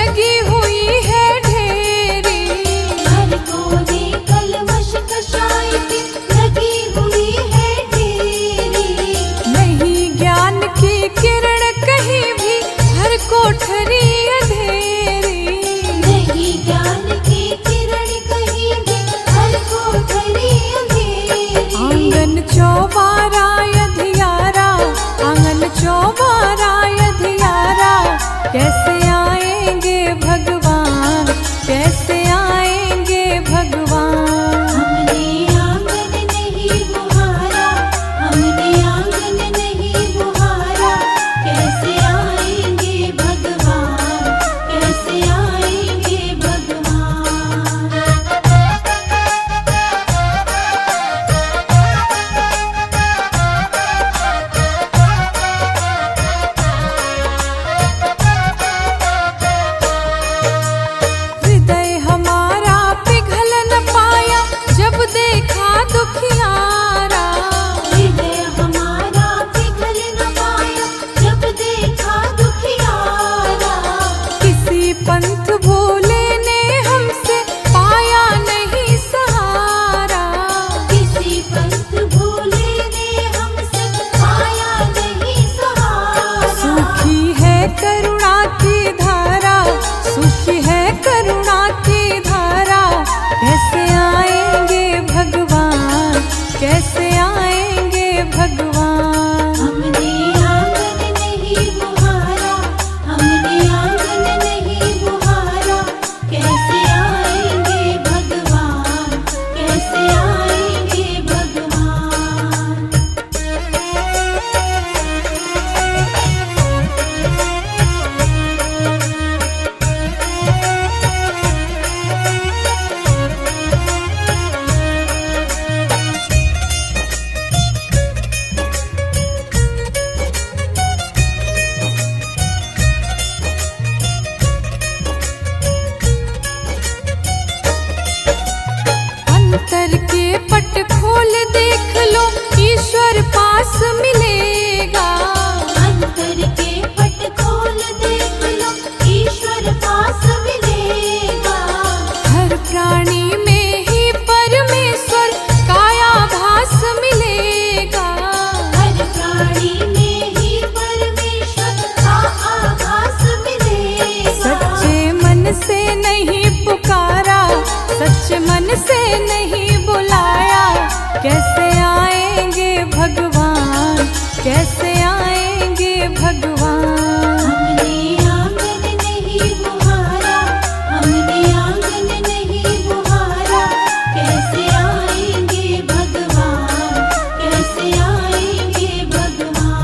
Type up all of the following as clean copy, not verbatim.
लगी हुई है ढेरी। हर कोने कलमश कषाय की लगी हुई है ढेरी। नहीं ज्ञान की किरण कहीं भी, हर कोठरी अंधेरी। नहीं ज्ञान की किरण कहीं भी, हर कोठरी अंधेरी। आंगन चौबारा अधियारा, आंगन चौबारा अधियारा, कैसे आएंगे भगवान, कैसे आएंगे भगवान। हमने आंगन नहीं बुहारा, हमने आंगन नहीं बुहारा, कैसे आएंगे भगवान, कैसे आएंगे भगवान। हृदय हमारा पिघल न पाया, जब देखा दुखियारा। हृदय हमारा पिघल न पाया, जब देखा दुखियारा। किसी पंथ भोले ने हमसे पाया नहीं सहारा। किसी पंथ भोले ने हमसे पाया नहीं सहारा। सूखी है करुणा की धारा, सूखी है करुणा की धारा, कैसे आएंगे भगवान, कैसे आएंगे भगवान। हमने आंगन नहीं बुहारा, हमने आंगन नहीं बुहारा, कैसे आएंगे भगवान, कैसे आएंगे भगवान। अंतर के पट खोल देख लो, ईश्वर पास मिलेगा। अंतर के पट खोल देख लो, ईश्वर पास मिलेगा। हर प्राणी में ही परमेश्वर काया भास मिलेगा। हर प्राणी में ही परमेश्वर का आभास मिलेगा। सच्चे मन से नहीं पुकारा, सच्चे मन से नहीं बुलाया, कैसे आएंगे भगवान, कैसे आएंगे भगवान। हमने आंगन नहीं बुहारा, हमने आंगन नहीं बुहारा, कैसे आएंगे भगवान, कैसे आएंगे भगवान।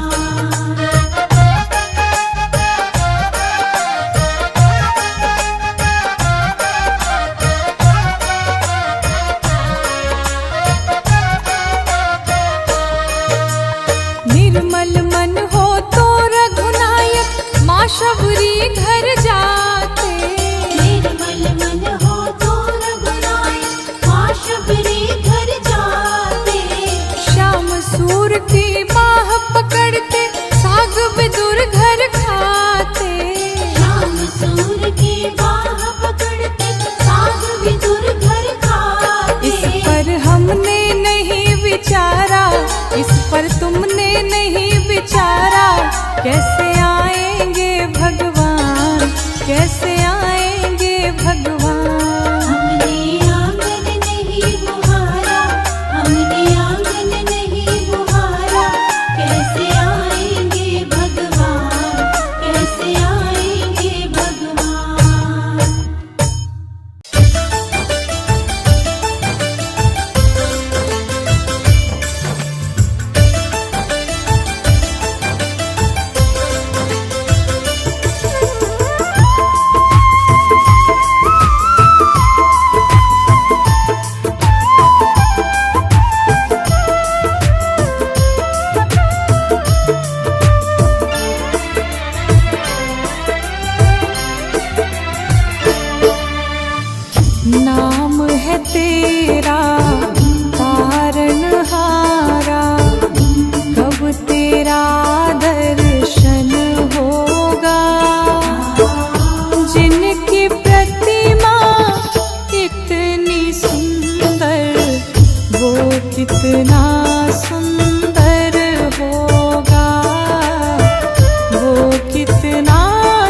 कितना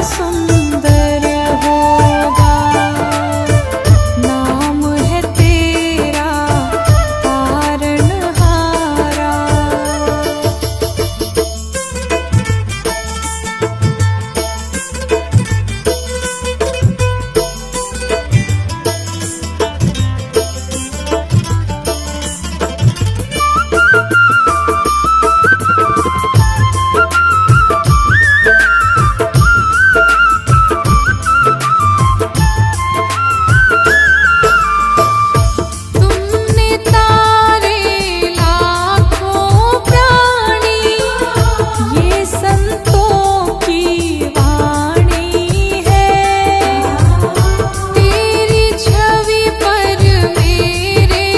सुंदर होगा। नाम है तेरा तारनहारा। तुमने तारे लाखों प्राणी, ये संतों की वाणी है। तेरी छवि पर मेरे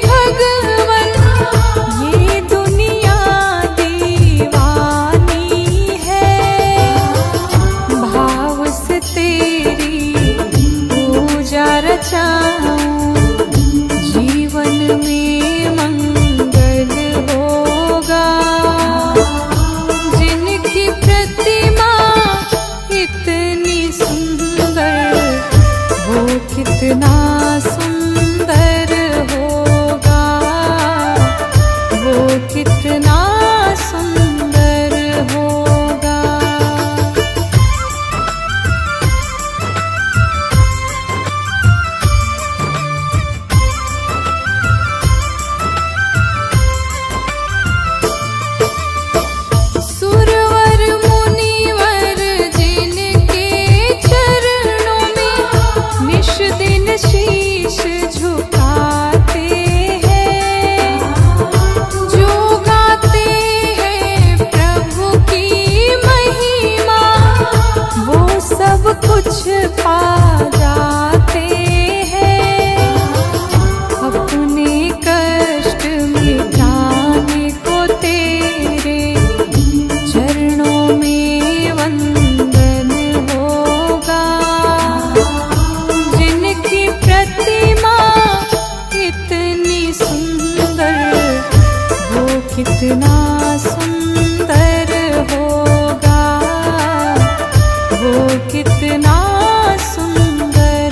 भगवन, ये दुनिया दीवानी है। भाव से तेरी पूजा रचाऊं, जीवन में मंगल होगा। जिनकी प्रतिमा इतनी सुंदर, वो कितना सुंदर होगा। वो कितना सुंदर होगा। सुरवर मुनिवर जिनके चरणों में निश दिन शीश झुकाते हैं। जो गाते हैं प्रभु की महिमा, वो सब कुछ पा जाते हैं। अपने कष्ट मिटाने को तेरे चरणों में वंदन होगा। जिनकी प्रतिमा इतनी सुंदर, वो कितना सुंदर होगा। वो कितना सुंदर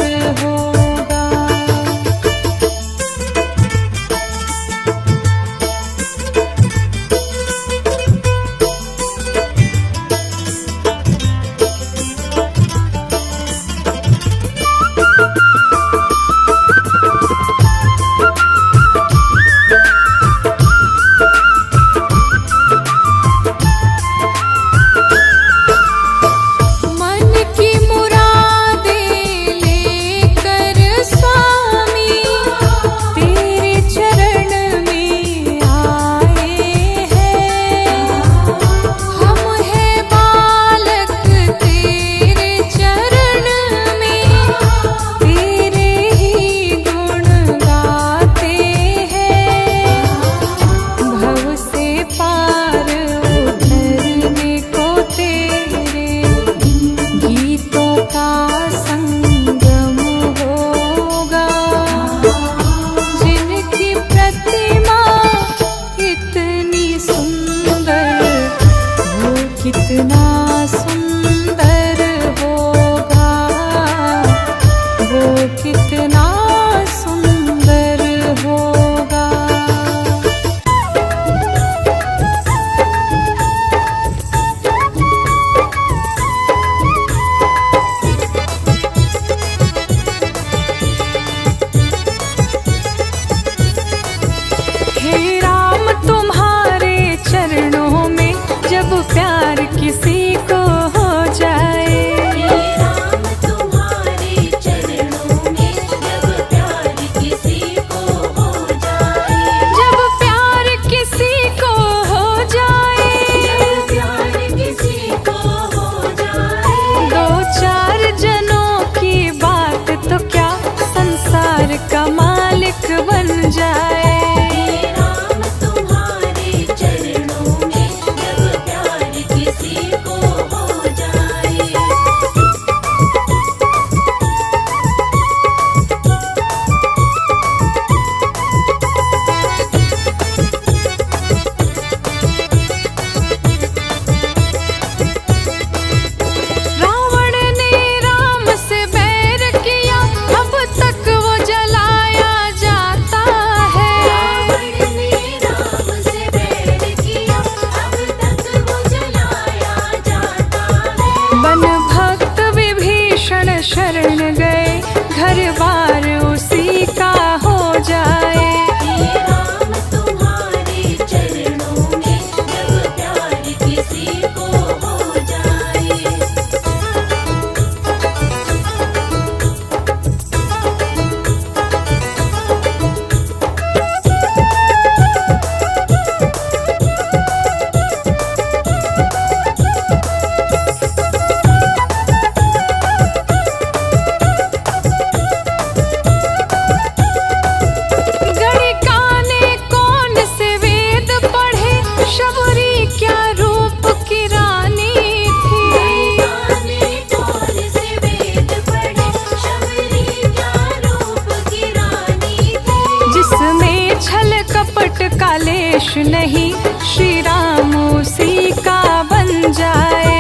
कृष्ण नहीं श्री राम उसी का बन जाए।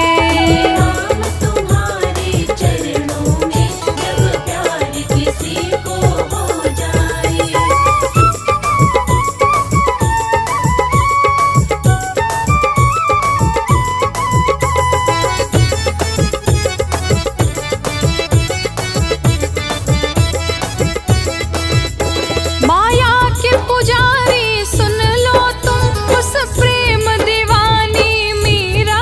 राम तुम्हारे चरणों में जब प्यार किसी को हो जाए। माया के पुजारी सुन लो तुम उस प्रेम दीवानी मीरा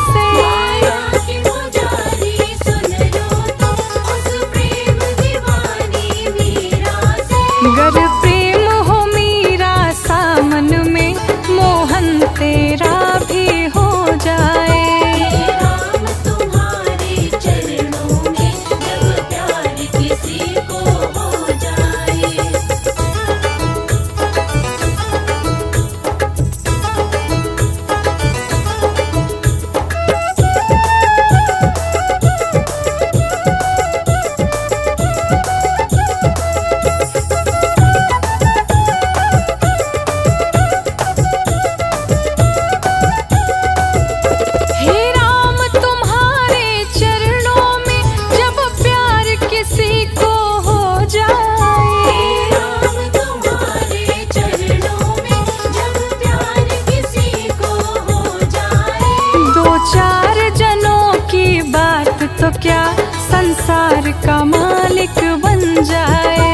से। माया के पुजारी सुन लो तुम उस प्रेम दीवानी मीरा से। गर प्रेम हो मीरा सामन में मोहन तेरा भी हो जाए। राम तुम्हारे चरणों में जब प्यार किसी को हो जाए। हे राम तुम्हारे चरणों में जब प्यार किसी को हो जाए। राम तुम्हारे चरणों में जब प्यार किसी को हो जाए। दो चार जनों की बात तो क्या संसार का मालिक बन जाए।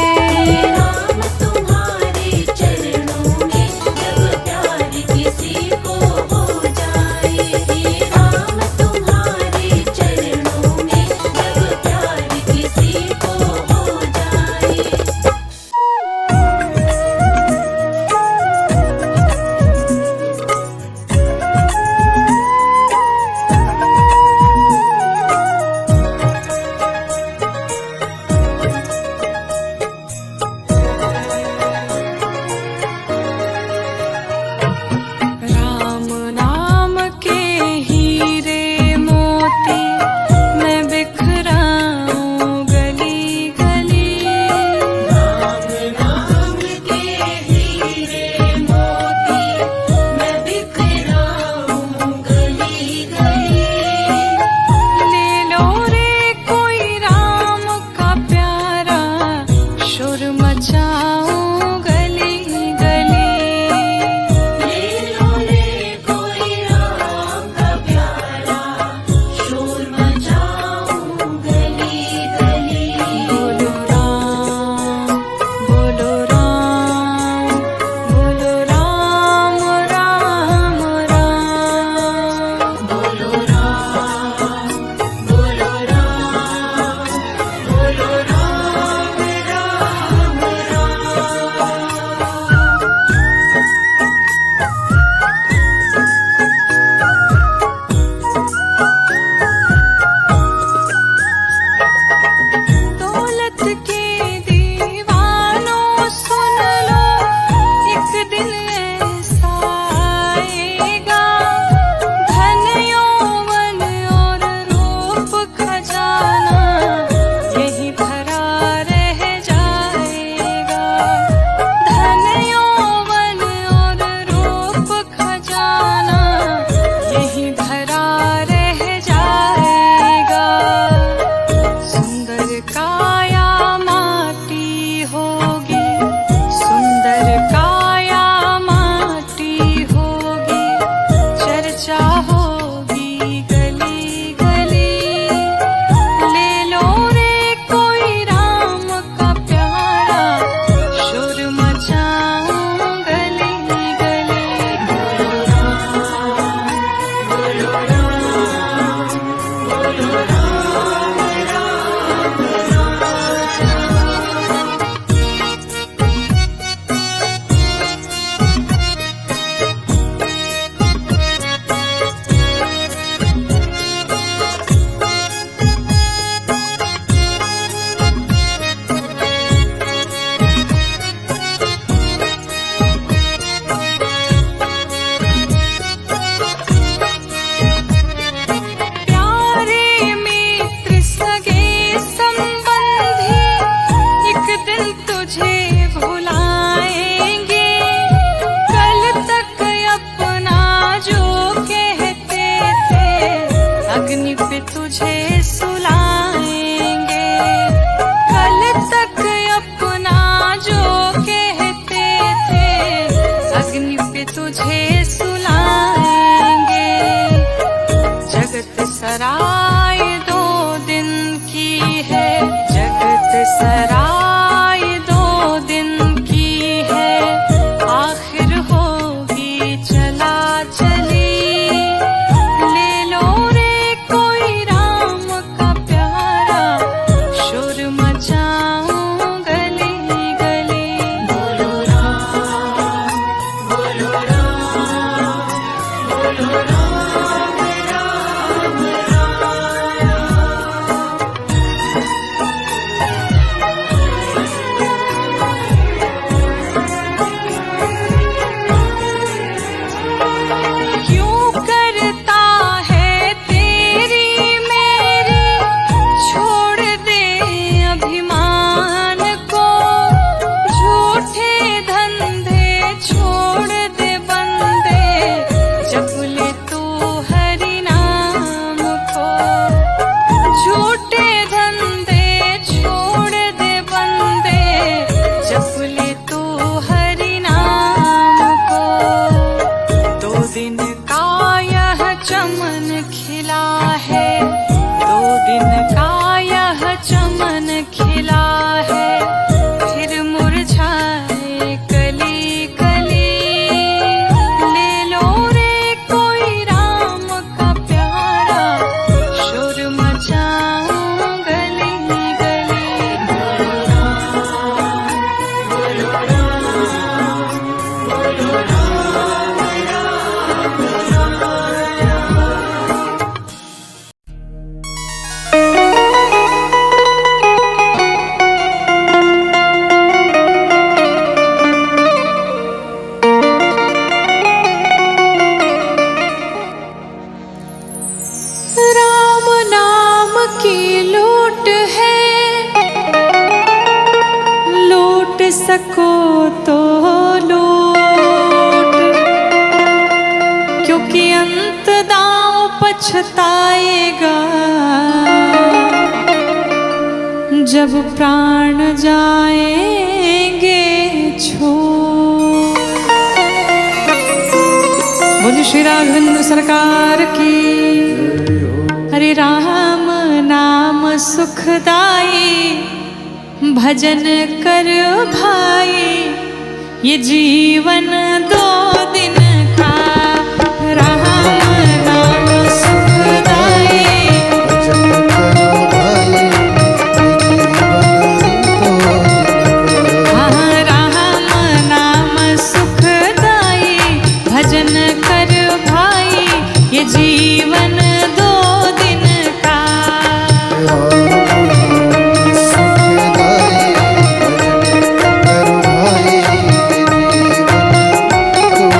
राम तुम्हारे चरणों में जब प्यार किसी को हो जाए। राम तुम्हारे चरणों में जब प्यार किसी को हो जाए। राम नाम के हीरे मोती मैं बिखराऊं गली गली। राम नाम के हीरे मोती मैं बिखराऊं गली गली। ले लो रे कोई राम का प्यारा शोर मचाऊं गली गली। ले लो रे कोई राम का प्यारा शोर मचाऊं गली गली। बोलो राम बोलो राम बोलो राम राम राम। बोलो राम बोलो राम बोलो राम राम राम। दौलत के दीवानों सुन लो एक दिन ऐसा आएगा। धन यौवन और रूप खजाना यही भरा रह जाएगा। धन यौवन और रूप खजाना यही भरा रह जाएगा। सुंदर काया माटी होगी सुंदर काया माटी होगी। चर्चा होगी गली गली। ले लो रे कोई राम का प्यारा शोर मचाऊं गली गली। बोलो राम बोलो राम बोलो राम राम प्यारे पे तुझे सुलाएंगे। कल तक अपना जो कहते थे, अग्नि पे तुझे सुलाएंगे। जगत सराय 2 दिन की है, जगत सराय 2 दिन की है, आखिर होगी चला चली। ले लो रे कोई राम का प्यारा, शोर मचाऊं गली गली। बोलो राम, बोलो राम, बोलो राम, राम क्यों करता है तेरी मेरी, छोड़ दे अभिमान को। झूठे धंधे छोड़ दे बंदे, जप ले तू हरि नाम को। झूठे धंधे छोड़ दे बंदे, जप ले तू हरि नाम को। 2 दिन का यह चमन खिला है, 2 दिन का यह चमन खिला है, फिर मुरझाए कली कली। ले लो रे कोई राम का प्यारा, शोर मचाऊं गली गली। बोलो राम, बोलो राम, बोलो राम, राम राम नाम की लूट है, लूट सको तो लूट, क्योंकि अंत दांव पछताएगा, जब प्राण जाएंगे छोड़। बोलिए श्री राघवेंद्र सरकार की। हरे राम नाम सुखदाई, भजन कर भाई, ये जीवन 2 दिन का। राम नाम सुखदाई, भजन करो भाई, हाँ राम नाम सुखदाई, भजन कर भाई, ये जीवन 2 दिन का। सुखदाई भजन करो भाई, जीवन 2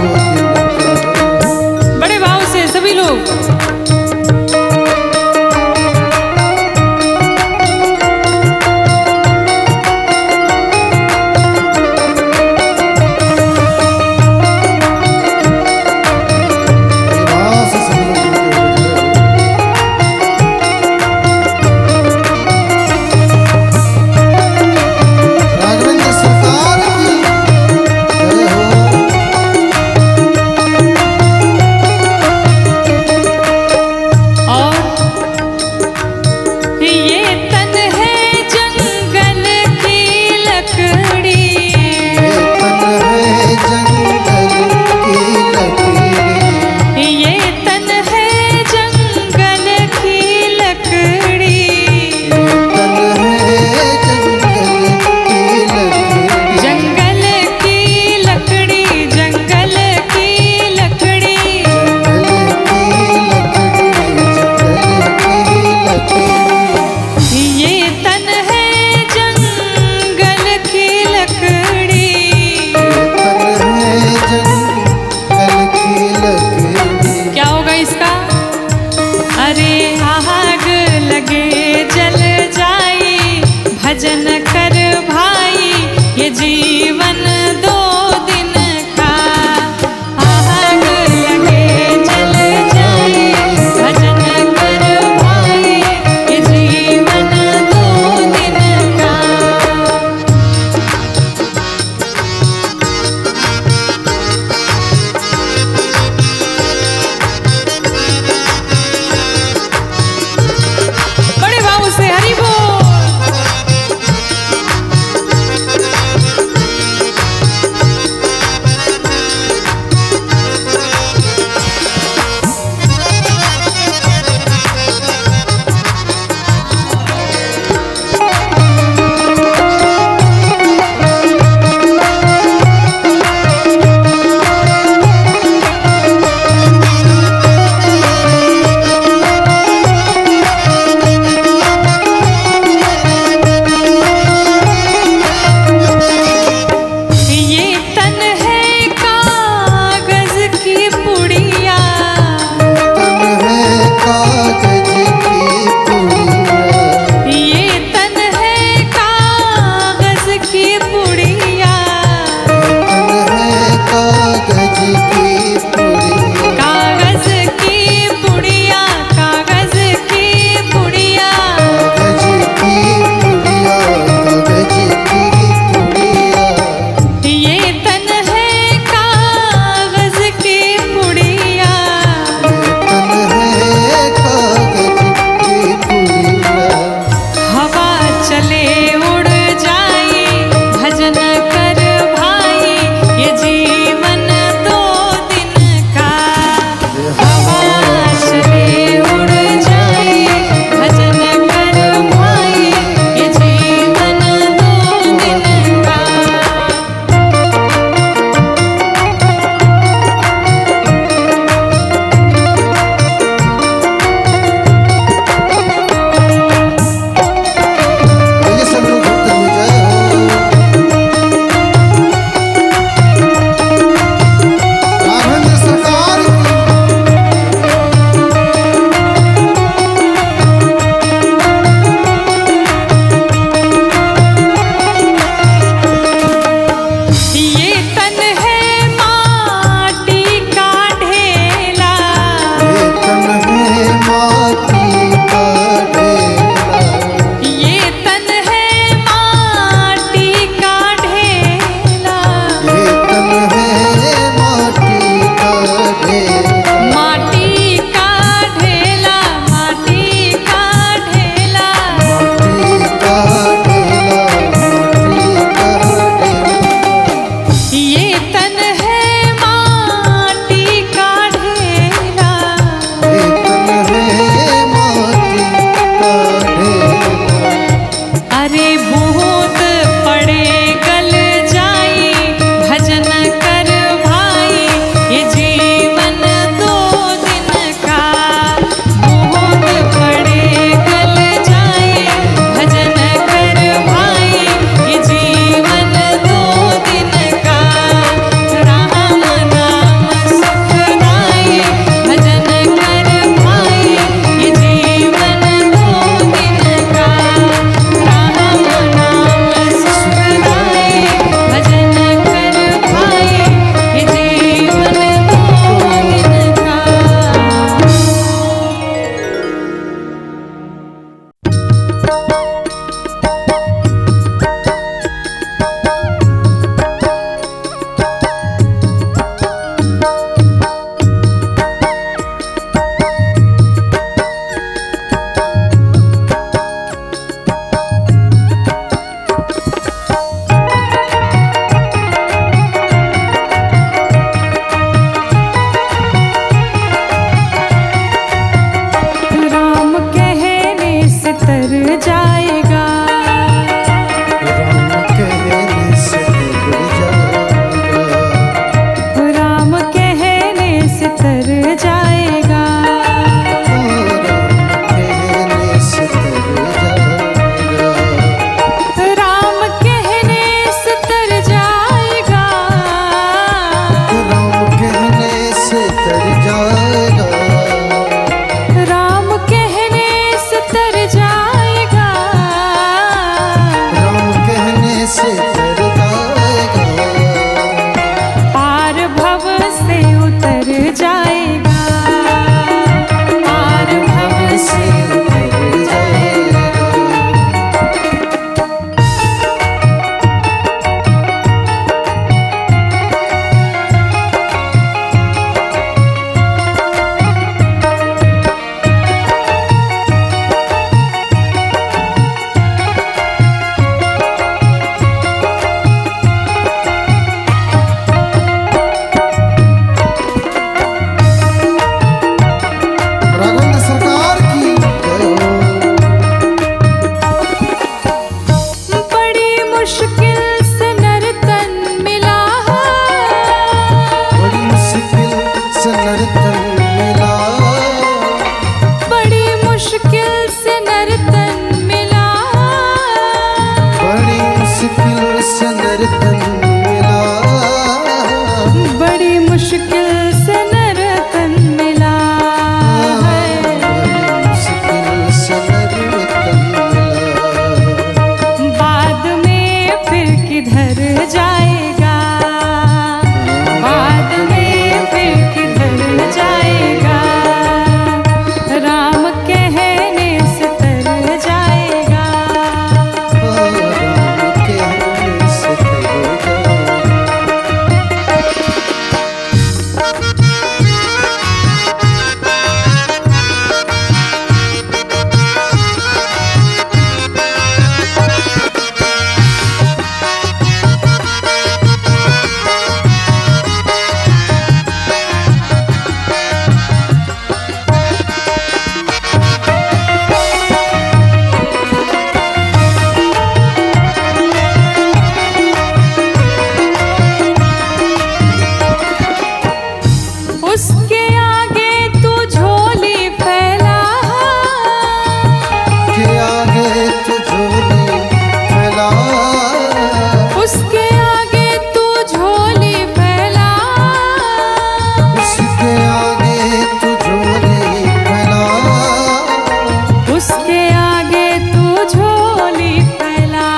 उसके आगे तू झोली फैला,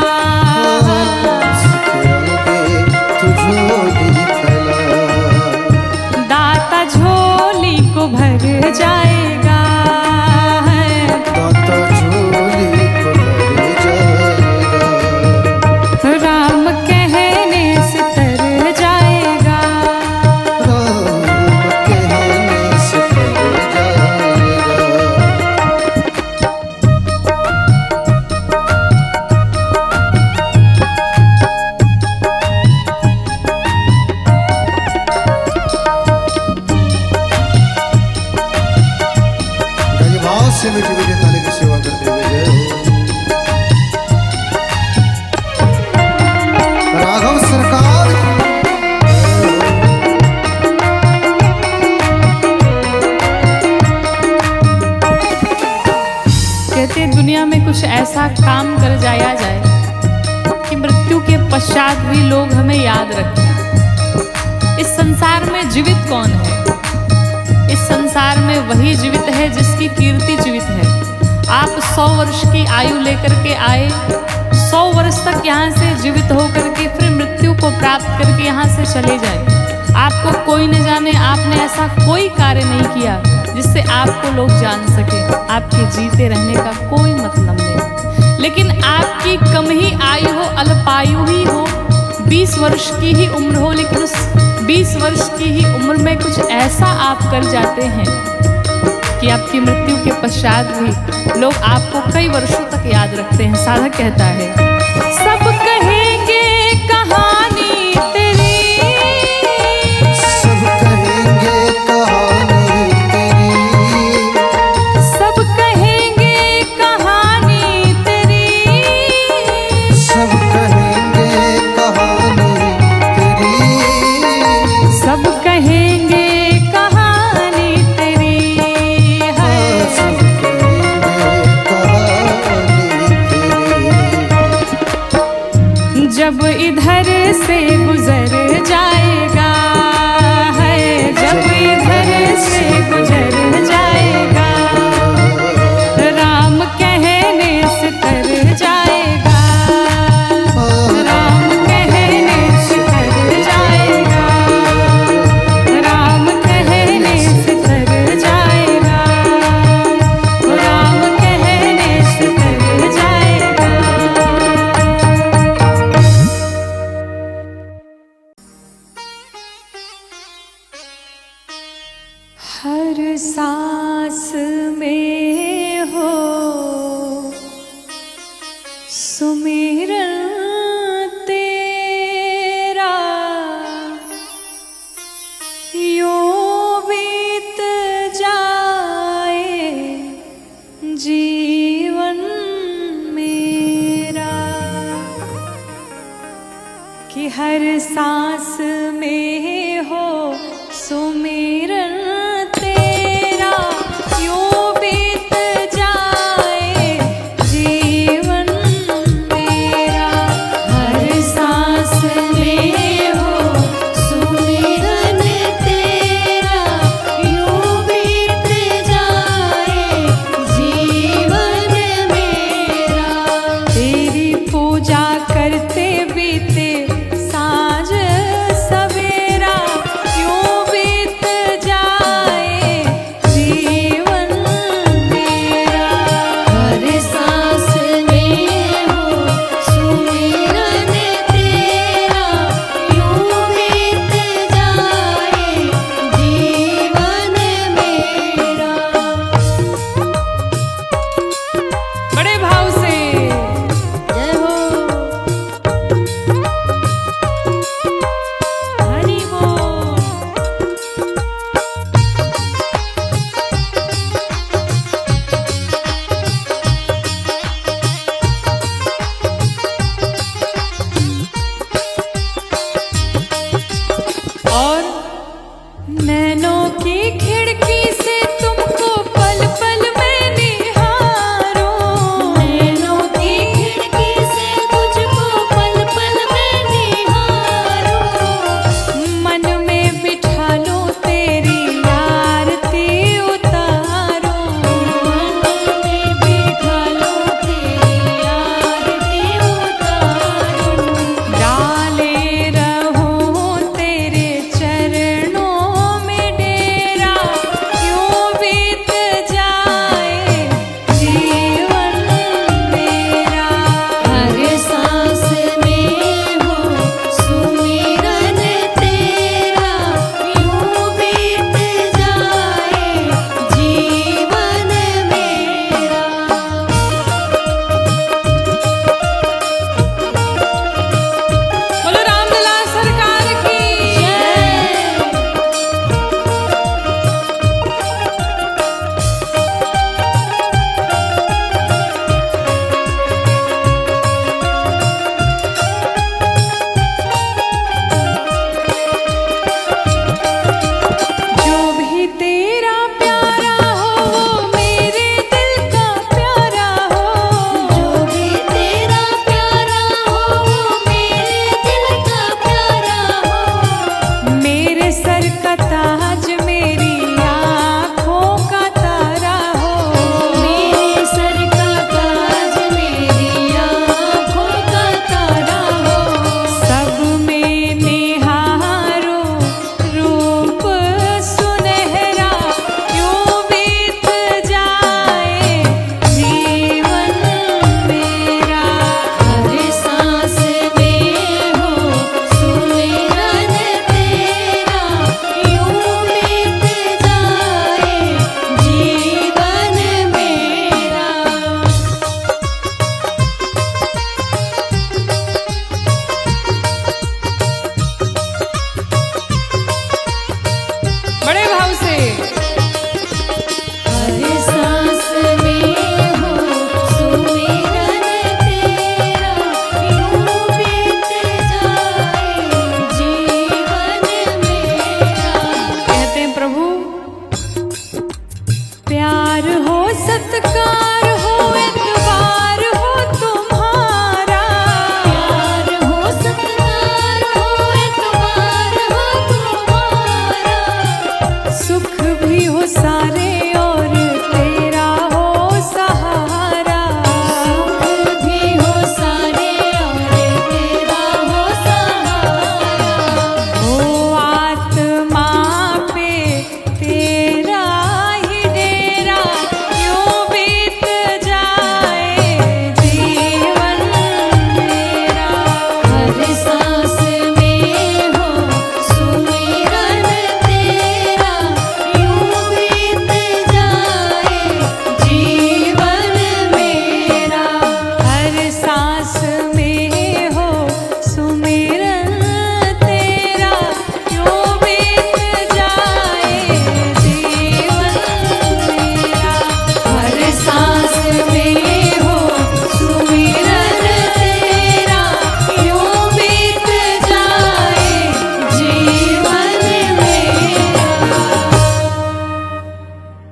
उसके आगे तू झोली फैला, दाता झोली को भर जाएगा, दाता झोली को भर जाएगा, राम कहने से तर जाएगा, राम कहने से तर जाएगा। गजभाव से मीठी मीठी ताली की सेवा करते हुए जय हो राघव सरकार कहते हैं दुनिया में कुछ ऐसा काम कर जाया जाए कि मृत्यु के पश्चात भी लोग हमें याद रखें। इस संसार में जीवित कौन है? इस संसार में वही जीवित है जिसकी कीर्ति जीवित है। आप 100 वर्ष की आयु लेकर के आए, 100 वर्ष तक यहाँ से जीवित होकर के फिर मृत्यु को प्राप्त करके यहाँ से चले जाए। आपको कोई न जाने, आपने ऐसा कोई कार्य नहीं किया जिससे आपको लोग जान सके। आपके जीते रहने का कोई मतलब नहीं। लेकिन आपकी कम ही आयु हो, अल्पायु ही हो, 20 वर्ष की ही उम्र हो, लेकिन उस 20 वर्ष की ही उम्र में कुछ ऐसा आप कर जाते हैं कि आपकी मृत्यु के पश्चात भी लोग आपको कई वर्षों तक याद रखते हैं। साधक कहता है, सब कहेंगे कहानी तेरी, सब कहेंगे कहानी तेरी, सब कहेंगे कहानी तेरी, सब कहेंगे कहानी तेरी, सब कहेंगे कहानी तेरी है। सब कहेंगे कहानी तेरी। जब इधर से गुजर जाएगा है, जब इधर से गुजर जाएगा, राम कहने से तर जाएगा, राम कहने से तर जाएगा, राम कहने से तर जाएगा, राम कहने से तर जाएगा। हर सांस में हो सुमिरन तेरा, यूं बीत जाए जीवन मेरा, कि हर सांस में